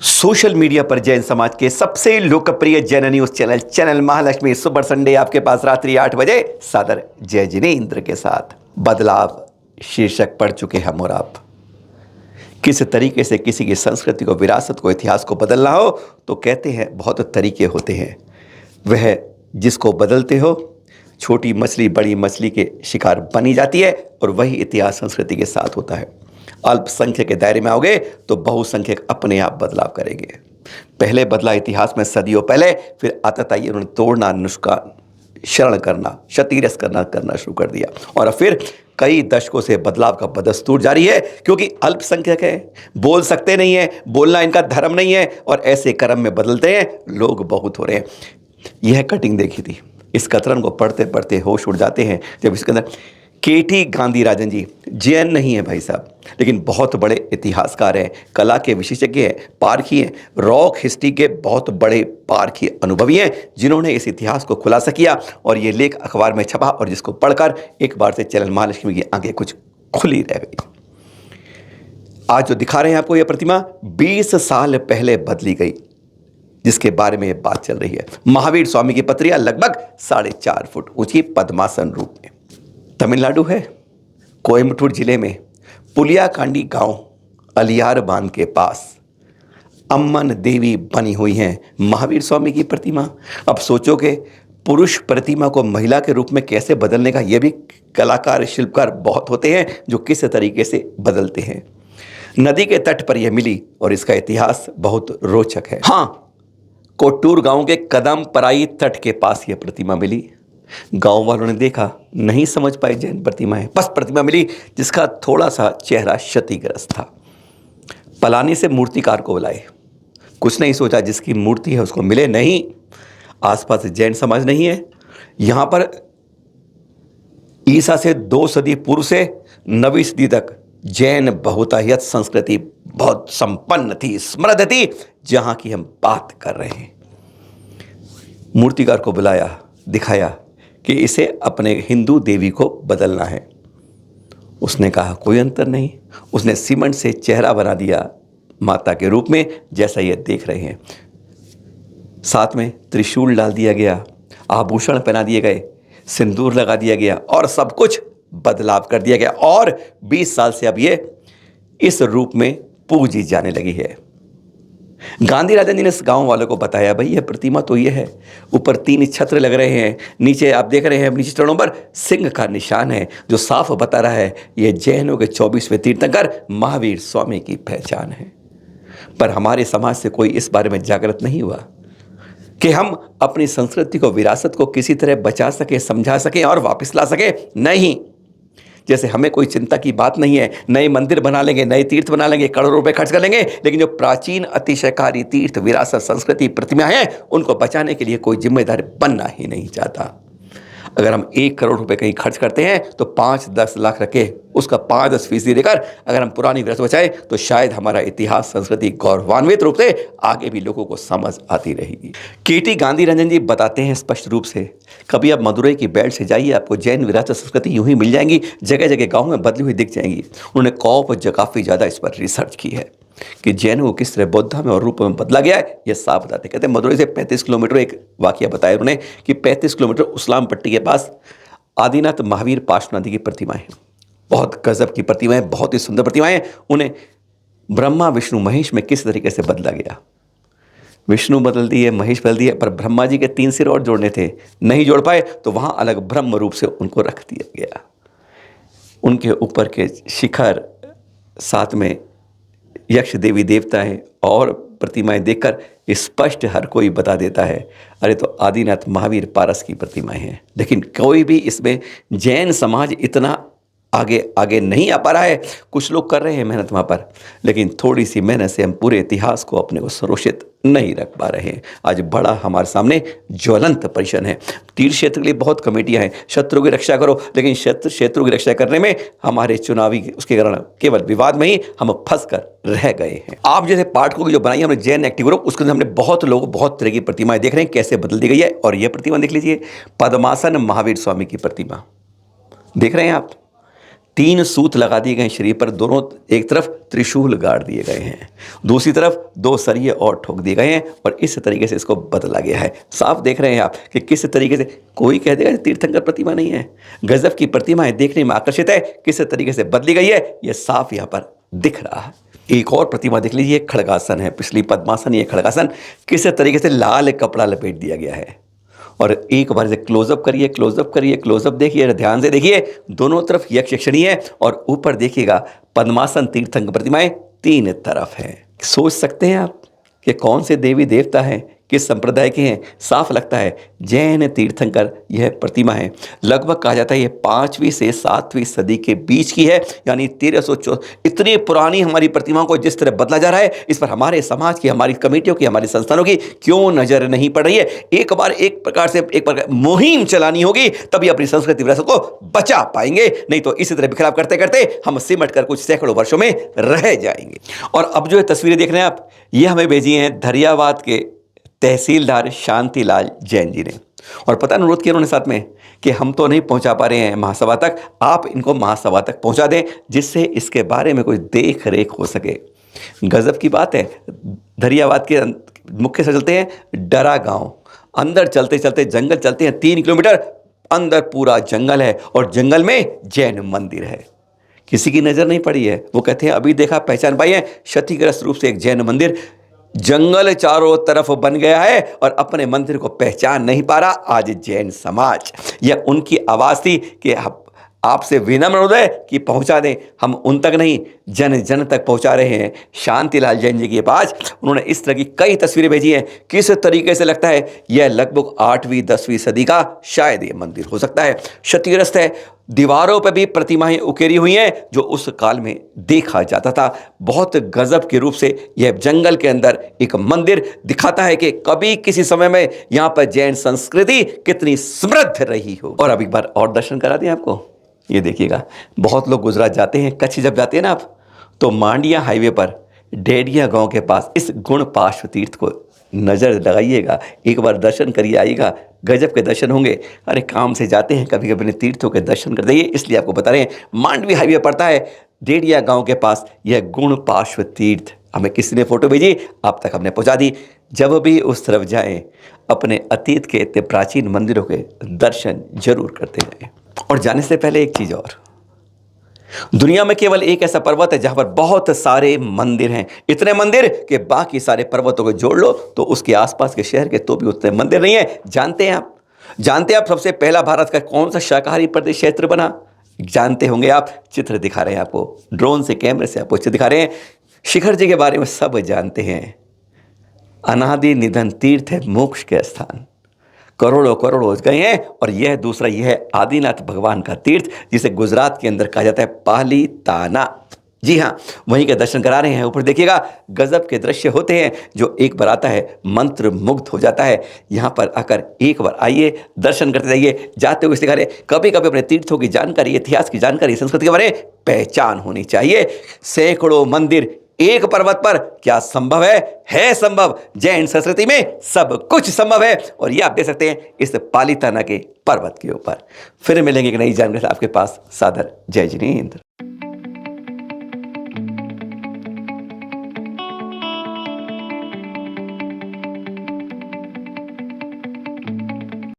Social media पर जैन समाज के सबसे लोकप्रिय Jain news channel Mahalakshmi super Sunday आपके पास रात्रि 8 बजे सादर जय जिनेंद्र के साथ बदलाव शीर्षक पढ़ चुके हम और आप। किस तरीके से किसी की संस्कृति को, विरासत को, इतिहास को बदलना हो तो कहते हैं बहुत तरीके होते हैं। वह जिसको बदलते हो छोटी मछली बड़ी मछली के शिकार बनी जाती है और वही इतिहास संस्कृति के साथ होता है। अल्पसंख्यक के दायरे में आओगे तो बहुसंख्यक अपने आप बदलाव करेंगे। पहले बदला इतिहास में सदियों पहले, फिर आतताई उन्होंने तोड़ना, नुस्खान, शरण करना, क्षतिग्रस्त करना शुरू कर दिया और फिर कई दशकों से बदलाव का बदस्तूर जारी है। क्योंकि अल्पसंख्यक है, बोल सकते नहीं है, बोलना इनका धर्म नहीं है और ऐसे कर्म में बदलते हैं, लोग बहुत हो रहे हैं। यह कटिंग देखी थी, इस कतरन को पढ़ते पढ़ते होश उड़ जाते हैं जब इसके अंदर केटी गांधीराजन जी जैन नहीं है भाई साहब, लेकिन बहुत बड़े इतिहासकार हैं, कला के विशेषज्ञ हैं, पारखी हैं, रॉक हिस्ट्री के बहुत बड़े पारखी अनुभवी हैं, जिन्होंने इस इतिहास को खुलासा किया और ये लेख अखबार में छपा और जिसको पढ़कर एक बार से चैनल महालक्ष्मी की आंखें कुछ खुली रह गई। आज जो दिखा रहे हैं आपको, यह प्रतिमा 20 साल पहले बदली गई, जिसके बारे में यह बात चल रही है। महावीर स्वामी की पत्रिया लगभग 4.5 फुट ऊंची पद्मासन रूप में। तमिलनाडु है, कोयम्बटूर जिले में पुलियाकांडी गांव अलियार बांध के पास अम्मन देवी बनी हुई हैं महावीर स्वामी की प्रतिमा। अब सोचो कि पुरुष प्रतिमा को महिला के रूप में कैसे बदलने का, यह भी कलाकार शिल्पकार बहुत होते हैं जो किस तरीके से बदलते हैं। नदी के तट पर यह मिली और इसका इतिहास बहुत रोचक है। हाँ, कोट्टूर गांव के कदम पराई तट के पास यह प्रतिमा मिली। गांव वालों ने देखा, नहीं समझ पाए जैन प्रतिमा है, बस प्रतिमा मिली जिसका थोड़ा सा चेहरा क्षतिग्रस्त था। पलानी से मूर्तिकार को बुलाए, कुछ नहीं सोचा, जिसकी मूर्ति है उसको मिले नहीं। आसपास जैन समाज नहीं है। यहां पर ईसा से 2 सदी पूर्व से 9वीं सदी तक जैन बहुतायत संस्कृति बहुत संपन्न थी, समृद्ध थी, जहां की हम बात कर रहे हैं। मूर्तिकार को बुलाया, दिखाया कि इसे अपने हिंदू देवी को बदलना है। उसने कहा कोई अंतर नहीं। उसने सीमेंट से चेहरा बना दिया माता के रूप में, जैसा ये देख रहे हैं। साथ में त्रिशूल डाल दिया गया, आभूषण पहना दिए गए, सिंदूर लगा दिया गया और सब कुछ बदलाव कर दिया गया और 20 साल से अब ये इस रूप में पूजी जाने लगी है। गांधीराजन जी ने इस गांव वालों को बताया, भाई यह प्रतिमा तो ये है, ऊपर 3 छत्र लग रहे हैं, नीचे आप देख रहे हैं नीचे चरणों पर सिंह का निशान है, जो साफ बता रहा है यह जैनों के 24वें तीर्थंकर महावीर स्वामी की पहचान है। पर हमारे समाज से कोई इस बारे में जागृत नहीं हुआ कि हम अपनी संस्कृति को, विरासत को किसी तरह बचा सके, समझा सके और वापस ला सके। नहीं, जैसे हमें कोई चिंता की बात नहीं है, नए मंदिर बना लेंगे, नए तीर्थ बना लेंगे, करोड़ों रुपए खर्च कर लेंगे, लेकिन जो प्राचीन अतिशयकारी तीर्थ, विरासत, संस्कृति, प्रतिमा है, उनको बचाने के लिए कोई जिम्मेदार बनना ही नहीं चाहता। अगर हम 1 करोड़ रुपए कहीं खर्च करते हैं तो 5-10 लाख रखे, उसका 5-10% देकर अगर हम पुरानी विरासत बचाए तो शायद हमारा इतिहास, संस्कृति गौरवान्वित रूप से आगे भी लोगों को समझ आती रहेगी। केटी गांधीरंजन जी बताते हैं स्पष्ट रूप से, कभी आप मदुरई की बेल्ट से जाइए, आपको जैन विरासत संस्कृति यूं ही मिल जाएंगी, जगह जगह गाँव में बदली हुई दिख जाएंगी। उन्होंने काफ़ी ज़्यादा इस पर रिसर्च की है कि जैनों को किस तरह बौद्ध में और रूप में बदला गया है, यह साफ बताते। कहते हैं मदुरई से 35 किलोमीटर, एक वाकया बताया उन्होंने कि 35 किलोमीटर उस्लाम पट्टी के पास आदिनाथ महावीर पार्श्वनाथी की प्रतिमाएं, बहुत गजब की प्रतिमाएं, बहुत ही सुंदर प्रतिमाएं। उन्हें ब्रह्मा विष्णु महेश में किस तरीके से बदला गया। विष्णु बदल दिए, महेश बदल दिए, पर ब्रह्मा जी के 3 सिर और जोड़ने थे, नहीं जोड़ पाए, तो वहां अलग ब्रह्म रूप से उनको रख दिया गया। उनके ऊपर के शिखर, साथ में यक्ष देवी देवता है और प्रतिमाएं देखकर स्पष्ट हर कोई बता देता है, अरे तो आदिनाथ महावीर पारस की प्रतिमाएं हैं। लेकिन कोई भी इसमें जैन समाज इतना आगे नहीं आ पा रहा है। कुछ लोग कर रहे हैं मेहनत वहाँ पर, लेकिन थोड़ी सी मेहनत से हम पूरे इतिहास को अपने को सुरक्षित नहीं रख पा रहे हैं। आज बड़ा हमारे सामने ज्वलंत प्रश्न है। तीर्थ क्षेत्र के लिए बहुत कमेटियां हैं, शत्रु की रक्षा करो, लेकिन शत्रु की रक्षा करने में हमारे चुनावी उसके कारण केवल विवाद में ही हम फंस कर रह गए हैं। आप जैसे पाठकों की जो बनाई हमने जैन एक्टिव ग्रुप, उसके अंदर हमने बहुत लोग बहुत तरह की प्रतिमाएं देख रहे हैं कैसे बदल दी गई है। और यह प्रतिमा देख लीजिए, पद्मासन महावीर स्वामी की प्रतिमा देख रहे हैं आप, 3 सूत लगा दिए गए हैं शरीर पर, दोनों एक तरफ त्रिशूल गाड़ दिए गए हैं, दूसरी तरफ 2 सरिये और ठोक दिए गए हैं और इस तरीके से इसको बदला गया है। साफ देख रहे हैं आप कि किस तरीके से, कोई कह देगा तीर्थंकर प्रतिमा नहीं है, गजब की प्रतिमा है, देखने में आकर्षित है, किस तरीके से बदली गई है यह साफ यहाँ पर दिख रहा है। एक और प्रतिमा देख लीजिए, खड़गासन है, पिछली पद्मासन, ये खड़गासन, किस तरीके से लाल कपड़ा लपेट दिया गया है। और एक बार से क्लोजअप करिए, क्लोजअप करिए, क्लोजअप देखिए, ध्यान से देखिए, दोनों तरफ यक्ष यक्षिणी है और ऊपर देखिएगा पद्मासन तीर्थंकर प्रतिमाएं 3 तरफ है। सोच सकते हैं आप कि कौन से देवी देवता हैं, किस संप्रदाय के हैं। साफ लगता है जैन तीर्थंकर यह प्रतिमा है। लगभग कहा जाता है यह 5वीं से 7वीं सदी के बीच की है, यानी 1314। इतनी पुरानी हमारी प्रतिमाओं को जिस तरह बदला जा रहा है, इस पर हमारे समाज की, हमारी कमेटियों की, हमारे संस्थानों की क्यों नजर नहीं पड़ रही है। एक बार एक प्रकार मुहिम चलानी होगी, तभी अपनी संस्कृति विरासत को बचा पाएंगे, नहीं तो इसी तरह बिखराव करते करते हम सिमट कर कुछ सैकड़ों वर्षों में रह जाएंगे। और अब जो है तस्वीरें देख रहे हैं आप, ये हमें भेजी हैं धरियावाद के तहसीलदार शांतिलाल जैन जी ने, और पता अनुरोध किया उन्होंने साथ में कि हम तो नहीं पहुंचा पा रहे हैं महासभा तक, आप इनको महासभा तक पहुंचा दें जिससे इसके बारे में कोई देख रेख हो सके। गजब की बात है। धरियावाद के मुख्य से चलते हैं डरा गांव, अंदर चलते चलते जंगल चलते हैं, 3 किलोमीटर अंदर पूरा जंगल है और जंगल में जैन मंदिर है। किसी की नज़र नहीं पड़ी है। वो कहते हैं अभी देखा, पहचान पाई है, क्षतिग्रस्त रूप से एक जैन मंदिर, जंगल चारों तरफ बन गया है और अपने मंदिर को पहचान नहीं पा रहा आज जैन समाज। यह उनकी आवाज़ थी कि आपसे विनम्र अनुरोध कि पहुंचा दें, हम उन तक नहीं जन जन तक पहुंचा रहे हैं। शांतिलाल जैन जी के पास उन्होंने इस तरह की कई तस्वीरें भेजी हैं। किस तरीके से लगता है यह लगभग 8वीं 10वीं सदी का शायद ये मंदिर हो सकता है। क्षतिग्रस्त है, दीवारों पर भी प्रतिमाएं उकेरी हुई हैं जो उस काल में देखा जाता था। बहुत गजब के रूप से यह जंगल के अंदर एक मंदिर दिखाता है कि कभी किसी समय में यहाँ पर जैन संस्कृति कितनी समृद्ध रही हो। और अब एक बार और दर्शन करा दें आपको। ये देखिएगा, बहुत लोग गुजरात जाते हैं, कच्छ जब जाते हैं ना आप, तो मांडिया हाईवे पर डेडिया गांव के पास इस गुण पार्श्व तीर्थ को नज़र लगाइएगा, एक बार दर्शन करिए, आइएगा, गजब के दर्शन होंगे। अरे काम से जाते हैं, कभी कभी तीर्थों के दर्शन कर जाइए, इसलिए आपको बता रहे हैं। मांडवी हाईवे पड़ता है डेडिया गांव के पास यह गुण पार्श्व तीर्थ। हमें किसी ने फोटो भेजी, आप तक हमने पहुंचा दी। जब भी उस तरफ जाएं, अपने अतीत के इतने प्राचीन मंदिरों के दर्शन जरूर करते जाएं। और जाने से पहले एक चीज़ और, दुनिया में केवल एक ऐसा पर्वत है जहां पर बहुत सारे मंदिर हैं। इतने मंदिर कि बाकी सारे पर्वतों को जोड़ लो तो उसके आसपास के शहर के तो भी उतने मंदिर नहीं है। जानते हैं आप? जानते हैं आप सबसे पहला भारत का कौन सा शाकाहारी प्रदेश क्षेत्र बना? जानते होंगे आप। चित्र दिखा रहे हैं आपको, ड्रोन से, कैमरे से आपको चित्र दिखा रहे हैं। शिखर जी के बारे में सब जानते हैं। अनादि निधन तीर्थ है, मोक्ष के स्थान, करोड़ों करोड़ों गए हैं। और यह दूसरा, यह है आदिनाथ भगवान का तीर्थ, जिसे गुजरात के अंदर कहा जाता है पालीताना। जी हाँ, वहीं के दर्शन करा रहे हैं। ऊपर देखिएगा, गजब के दृश्य होते हैं जो एक बार आता है मंत्र मुग्ध हो जाता है। यहाँ पर आकर एक बार आइए, दर्शन करते जाइए। जाते हुए सिखा रहे, कभी कभी अपने तीर्थों की जानकारी, इतिहास की जानकारी, संस्कृति के बारे में पहचान होनी चाहिए। सैकड़ों मंदिर एक पर्वत पर, क्या संभव है संभव। जैन संस्कृति में सब कुछ संभव है। और ये आप देख सकते हैं इस पालीताना के पर्वत के ऊपर। फिर मिलेंगे एक नई जानकारी आपके पास। सादर जय जिनेंद्र।